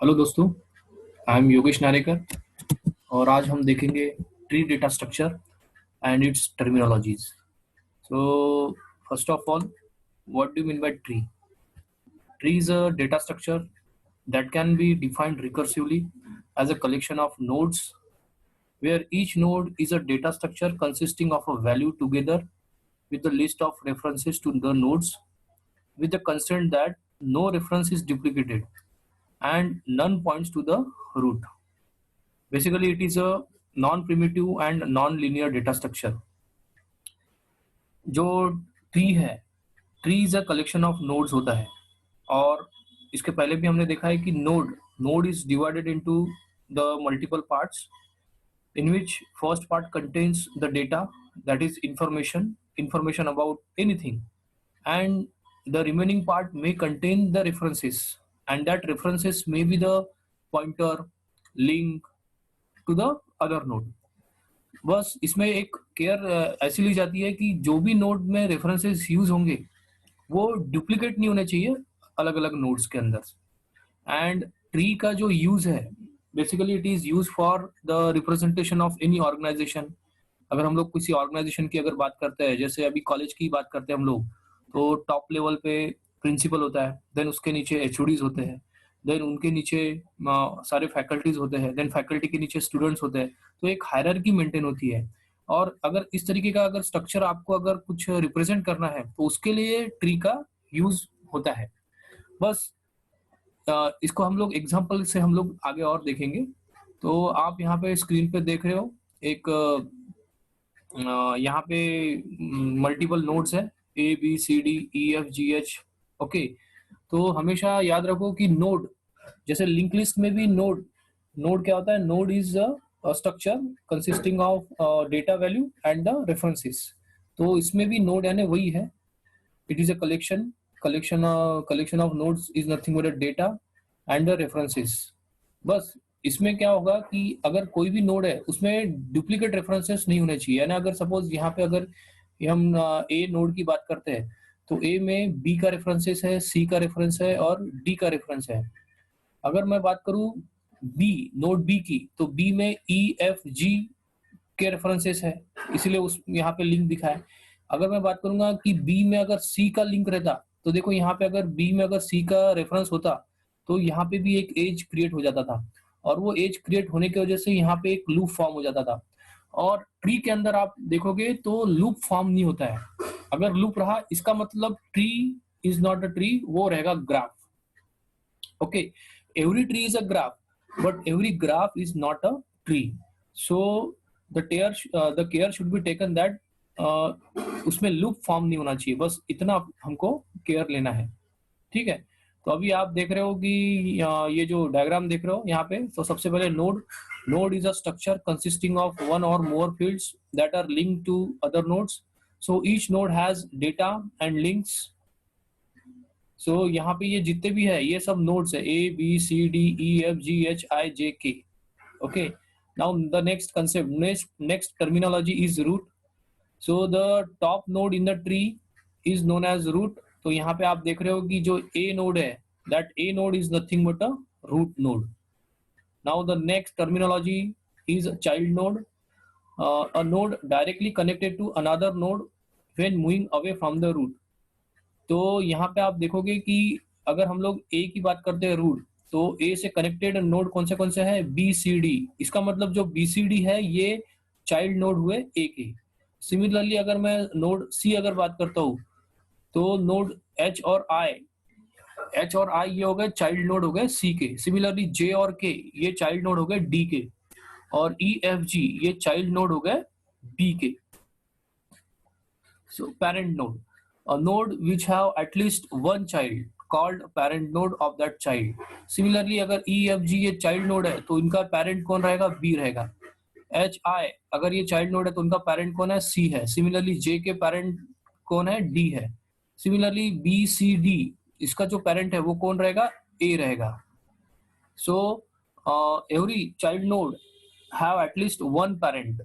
Hello दोस्तों, I am Yogesh नारेकर और आज हम देखेंगे tree data structure and it's terminologies. So first of all, what do you mean by tree? Tree is a data structure that can be defined recursively as a collection of nodes where each node is a data structure consisting of a value together with a list of references to the nodes with the constraint that no reference is duplicated and none points to the root. Basically, it is a non-primitive and non-linear data structure. जो tree है, tree is a collection of nodes होता है और इसके पहले भी हमने देखा है कि node is divided into the multiple parts in which first part contains the data, that is information about anything, and the remaining part may contain the references, and that references may be the pointer, link to the other node. बस इसमें एक care ऐसी ली जाती है कि जो भी node में रेफरेंसेस यूज होंगे वो डुप्लीकेट नहीं होने चाहिए अलग अलग नोड्स के अंदर। एंड ट्री का जो यूज है, basically it is use for the representation of any organisation. अगर हम लोग किसी ऑर्गेनाइजेशन की अगर बात करते हैं, जैसे अभी कॉलेज की बात करते हैं हम लोग, तो टॉप लेवल पे प्रिंसिपल होता है, देन उसके नीचे एचओडीज होते हैं, देन उनके नीचे सारे फैकल्टीज होते हैं, देन फैकल्टी के नीचे स्टूडेंट्स होते हैं। तो एक हायरार्की मेंटेन होती है। और अगर इस तरीके का अगर स्ट्रक्चर आपको अगर कुछ रिप्रेजेंट करना है तो उसके लिए ट्री का यूज होता है। बस इसको हम लोग एग्जांपल से हम लोग आगे और देखेंगे। तो आप यहाँ पे स्क्रीन पे देख रहे हो एक यहाँ पे मल्टीपल नोड्स है, A B C D E F G H. Okay, तो हमेशा याद रखो कि नोड, जैसे लिंक लिस्ट में भी नोड क्या होता है? Node is a structure consisting of data value and the references. तो इसमें भी नोड यानी वही है, it is a collection of nodes is nothing but a data and the references। बस इसमें क्या होगा कि अगर कोई भी नोड है उसमें डुप्लीकेट रेफरेंसेस नहीं होने चाहिए। यानी अगर सपोज यहाँ पे अगर हम ए नोड की बात करते हैं तो ए में बी का रेफरेंसेस है, सी का रेफरेंस है और डी का रेफरेंस है। अगर मैं बात करूं बी, नोड बी की, तो बी में ई एफ जी के रेफरेंसेस है, इसलिए उस यहाँ पे लिंक दिखा है। अगर मैं बात करूंगा कि बी में अगर सी का लिंक रहता तो देखो यहाँ पे अगर बी में अगर सी का रेफरेंस होता तो यहाँ पे भी एक एज क्रिएट हो जाता था, और वो एज क्रिएट होने की वजह से यहाँ पे एक लूप फॉर्म हो जाता था। और ट्री के अंदर आप देखोगे तो लूप फॉर्म नहीं होता है। अगर लूप रहा इसका मतलब tree is not a tree, वो रहेगा graph. Okay, every tree is a graph but every graph is not a tree. So the care should be taken that उसमें लूप फॉर्म नहीं होना चाहिए। बस इतना हमको केयर लेना है, ठीक है। तो अभी आप देख रहे हो कि ये जो डायग्राम देख रहे हो यहाँ पे, तो सबसे पहले node is a structure consisting of one or more fields that are linked to other nodes. So each node has data and links. So यहाँ पे ये जितने भी है ये सब नोड्स है, A B C D E F G H I J K. Okay, now the next concept, next terminology is root. So the top node in the tree is known as root। तो यहाँ पे आप देख रहे हो कि जो A node है, that A node is nothing but a root node। Now the next terminology is child node, a node directly connected to another node when moving away from the root। तो यहाँ पे आप देखोगे कि अगर हम लोग A की बात करते हैं रूट, तो A से कनेक्टेड नोड कौन से हैं? B C D. इसका मतलब जो बी सी डी है ये चाइल्ड नोड हुए A के। सिमिलरली अगर मैं नोड सी अगर बात करता हूँ तो नोड एच और आई ये हो गए चाइल्ड नोड हो गए सी के। सिमिलरली जे और के ये चाइल्ड नोड हो गए डी के, और ई एफ जी ये चाइल्ड नोड हो गए बी के। So parent node, a node which have at least one child called parent node of that child। Similarly अगर ई एफ जी ये चाइल्ड नोड है तो इनका पेरेंट कौन रहेगा? बी रहेगा। एच आई अगर ये चाइल्ड नोड है तो उनका पेरेंट कौन है? सी है। सिमिलरली जे के पेरेंट कौन है? डी है। सिमिलरली बी सी डी इसका जो पेरेंट है वो कौन रहेगा? ए रहेगा। So every child node have at least one parent.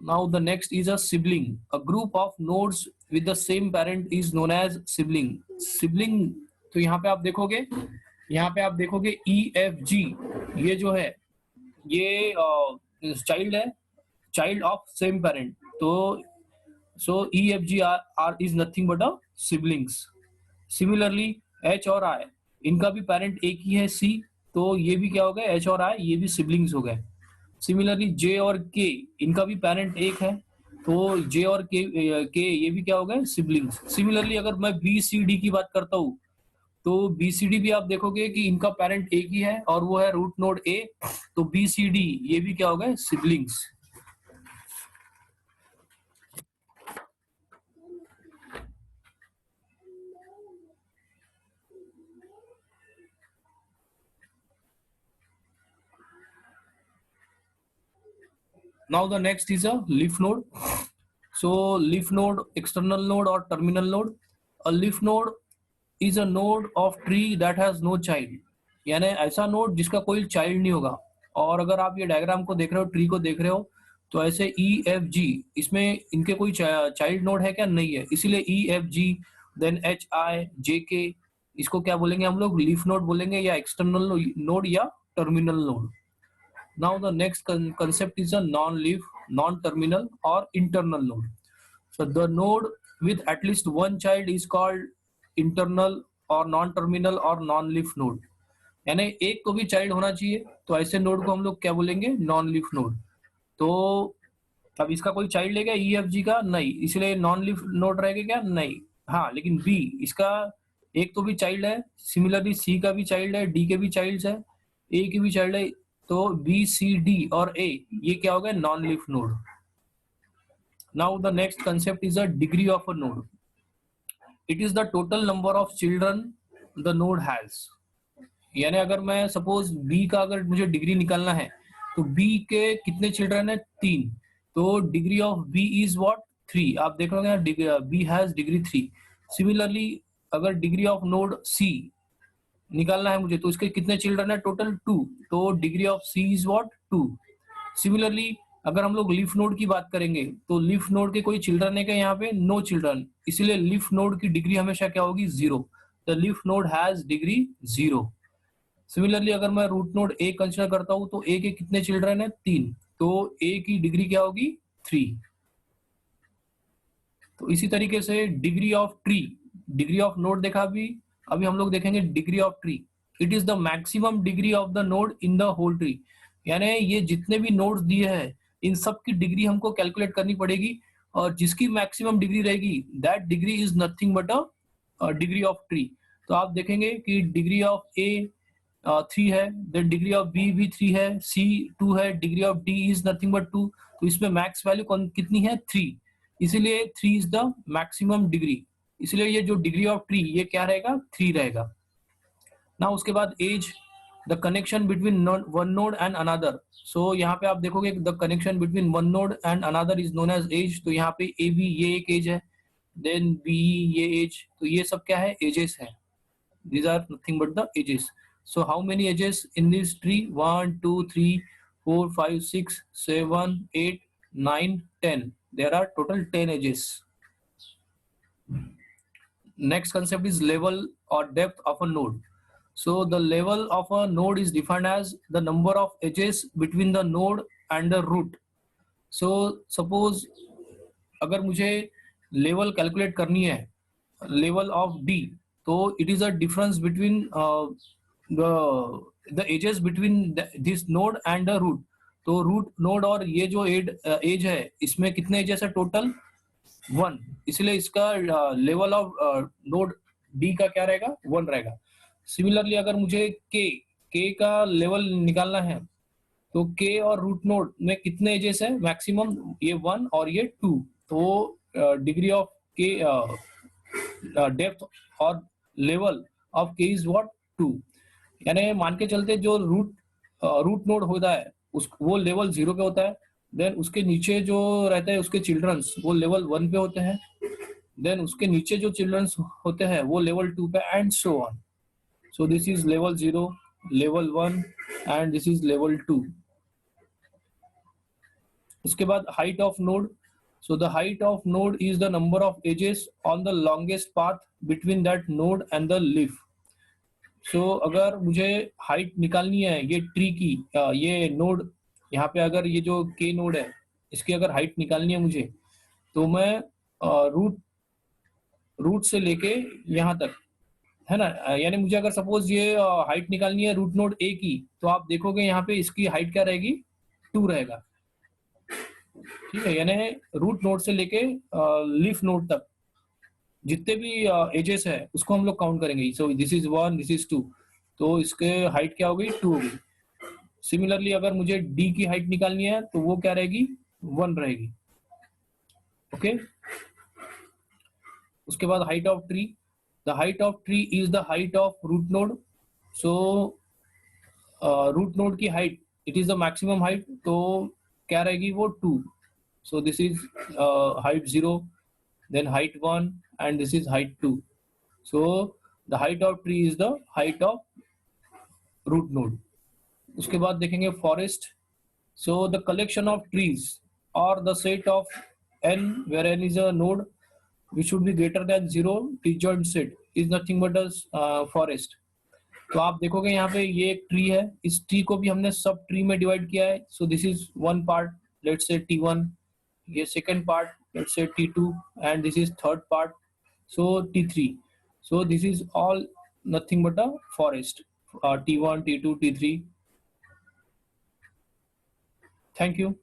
Now the next is a sibling, a group of nodes with the same parent is known as sibling। तो यहाँ पे आप देखोगे यहाँ पे आप देखोगे EFG, ये जो है ये चाइल्ड है, चाइल्ड ऑफ सेम पेरेंट, तो so EFG are is nothing but a siblings. Similarly H और I, इनका भी पेरेंट एक ही है C, तो ये भी क्या हो गए, H और I ये भी सिबलिंग्स हो गए। सिमिलरली J और K, इनका भी पेरेंट एक है, तो J और K ये भी क्या हो गए, सिबलिंग्स। सिमिलरली अगर मैं BCD की बात करता हूँ, तो BCD भी आप देखोगे कि इनका पेरेंट एक ही है और वो है रूट नोड A, तो BCD ये भी क्या हो गए, siblings. Now the next is a leaf node. So leaf node, external node or terminal node. A leaf node is a node of tree that has no child. यानी ऐसा node जिसका कोई चाइल्ड नहीं होगा। और अगर आप ये डायग्राम को देख रहे हो, ट्री को देख रहे हो, तो ऐसे EFG, इसमें इनके कोई चाइल्ड नोड है क्या, नहीं है, इसीलिए EFG, देन HI JK, इसको क्या बोलेंगे हम लोग, लीफ नोड बोलेंगे, या एक्सटर्नल नोड या terminal node. Now the next concept is a non-leaf, non-terminal or internal node. So the node with at least one child is called internal or non-terminal or non-leaf node. यानी एक को भी child होना चाहिए, तो ऐसे node को हम लोग क्या बोलेंगे, नॉन लीफ नोड। तो अब इसका कोई चाइल्ड है क्या EFG का, नहीं, इसलिए नॉन लीफ नोड रहेगा क्या, नहीं। हाँ, लेकिन B, इसका एक तो भी चाइल्ड है, सिमिलरली C का भी चाइल्ड है, D के भी चाइल्ड है, A की भी चाइल्ड है, तो BCD और A ये क्या हो गया, non leaf node. Now the next concept is a degree of a node. It is the total number of children the node has. यानी अगर मैं सपोज B का अगर मुझे डिग्री निकालना है, तो B के कितने चिल्ड्रन है, 3, तो degree of B is what, 3। आप देख रहे हो B हैज डिग्री 3। सिमिलरली अगर डिग्री ऑफ नोड C निकालना है मुझे, तो इसके कितने चिल्ड्रन है, टोटल 2, तो degree of C is what, 2। Similarly अगर हम लोग लीफ नोड की बात करेंगे, तो लीफ नोड के कोई चिल्ड्रन है क्या, यहाँ पे नो चिल्ड्रन, इसीलिए लीफ नोड की डिग्री हमेशा क्या होगी, 0। The leaf node has degree 0। Similarly अगर मैं रूट नोड A कंसिडर करता हूँ, तो A के कितने चिल्ड्रन है, 3, तो A की डिग्री क्या होगी, 3। तो इसी तरीके से degree of tree, degree of node देखा अभी हम लोग देखेंगे degree of tree. It is the maximum degree of the node in the whole tree. यानी ये जितने भी नोड्स दिए हैं, इन सब की डिग्री हमको कैलकुलेट करनी पड़ेगी, और जिसकी मैक्सिमम डिग्री रहेगी, that degree is nothing but a degree of tree. तो आप देखेंगे कि डिग्री ऑफ A 3 है, देन डिग्री ऑफ B भी 3 है, C 2 है, degree of D is nothing but 2, तो इसमें मैक्स वैल्यू कितनी है, 3, इसीलिए 3 इज द मैक्सिमम डिग्री। इसलिए ये जो डिग्री ऑफ ट्री ये क्या रहेगा, 3 रहेगा। ना उसके बाद edge, the connection between one node and another. So यहाँ पे आप देखोगे the connection between one node and another is known as edge. तो यहाँ पे AB ये एक एज है, देन BE ये एज, तो ये सब क्या है, एजेस है। These are nothing but the edges. So how many edges in this tree? 1, 2, 3, 4, 5, 6, 7, 8, 9, 10. There are total 10 edges. Next concept is level or depth of a node. So the level of a node is defined as the number of edges between the node and the root. So suppose अगर मुझे level calculate करनी है, level of D, तो it is a difference between the edges between this node and the root. तो root node और ये जो as है, इसमें कितने एजेस है, टोटल 1, इसलिए इसका लेवल ऑफ नोड D का क्या रहेगा, 1 रहेगा। सिमिलरली अगर मुझे K का लेवल निकालना है, तो K और रूट नोड में कितने एजेस है, मैक्सिमम ये 1 और ये 2, तो डिग्री ऑफ K डेप्थ और level of K is what, 2। यानी मान के चलते जो रूट नोड होता है, उस वो लेवल 0 पे होता है, देन उसके नीचे जो रहते हैं उसके चिल्ड्रंस वो लेवल 1 पे होते हैं, देन उसके नीचे जो चिल्ड्रंस होते हैं वो लेवल 2 पे, and so on. So this is level 0, level 1 and this is level 2। उसके बाद height of node. So the height of node is the number of edges on the longest path between that node and the leaf. सो अगर मुझे height निकालनी है ये tree की, ये node यहाँ पे अगर ये जो के नोड है इसकी अगर हाइट निकालनी है मुझे, तो मैं रूट रूट से लेके यहाँ तक, है ना, यानी मुझे अगर सपोज ये हाइट निकालनी है रूट नोड ए की, तो आप देखोगे यहाँ पे इसकी हाइट क्या रहेगी, 2 रहेगा। ठीक है, यानी रूट नोड से लेके लीफ नोड तक जितने भी एजेस है उसको हम लोग काउंट करेंगे। सो दिस इज 1, दिस इज 2, तो इसके हाइट क्या हो गई, 2 हो गई। सिमिलरली अगर मुझे डी की हाइट निकालनी है तो वो क्या रहेगी, 1 रहेगी। ओके, उसके बाद height of tree, the height of tree is the height of root node. So root node की height it is the maximum height, तो क्या रहेगी वो 2। So this is height 0, then height 1 and this is height 2. So the height of tree is the height of root node. उसके बाद देखेंगे forest. So the collection of trees or the set of n where n is a node which should be greater than 0 disjoint set is nothing but a forest. तो आप देखोगे यहाँ पे ये एक ट्री है, इस ट्री को भी हमने सब ट्री में डिवाइड किया है। सो this is one part, let's say T1, ये second part, let's say T2, and this is third part, so T3। So this is all nothing but a forest, T1, T2, T3। Thank you.